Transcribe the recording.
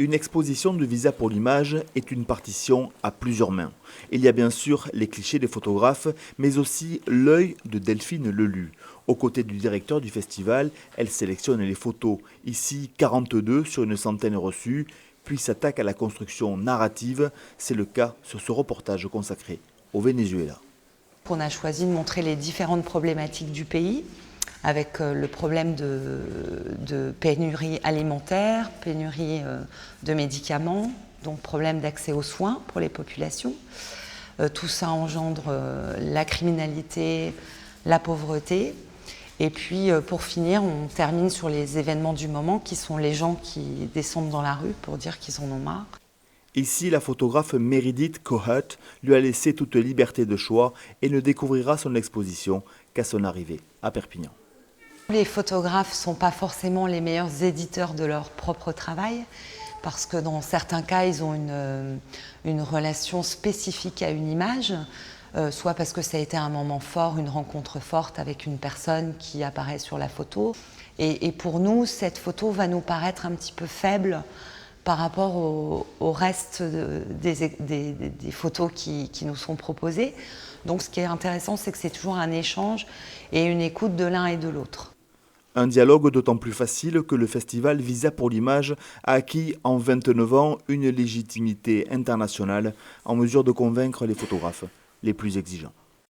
Une exposition de Visa pour l'image est une partition à plusieurs mains. Il y a bien sûr les clichés des photographes, mais aussi l'œil de Delphine Lelu. Aux côtés du directeur du festival, elle sélectionne les photos, ici 42 sur une centaine reçues, puis s'attaque à la construction narrative. C'est le cas sur ce reportage consacré au Venezuela. On a choisi de montrer les différentes problématiques du pays, avec le problème de pénurie alimentaire, pénurie de médicaments, donc problème d'accès aux soins pour les populations. Tout ça engendre la criminalité, la pauvreté. Et puis pour finir, on termine sur les événements du moment qui sont les gens qui descendent dans la rue pour dire qu'ils en ont marre. Ici, la photographe Meredith Kohut lui a laissé toute liberté de choix et ne découvrira son exposition qu'à son arrivée à Perpignan. Les photographes ne sont pas forcément les meilleurs éditeurs de leur propre travail parce que dans certains cas, ils ont une relation spécifique à une image, soit parce que ça a été un moment fort, une rencontre forte avec une personne qui apparaît sur la photo. Et pour nous, cette photo va nous paraître un petit peu faible par rapport au reste des photos qui nous sont proposées. Donc ce qui est intéressant, c'est que c'est toujours un échange et une écoute de l'un et de l'autre. Un dialogue d'autant plus facile que le festival Visa pour l'image a acquis en 29 ans une légitimité internationale en mesure de convaincre les photographes les plus exigeants.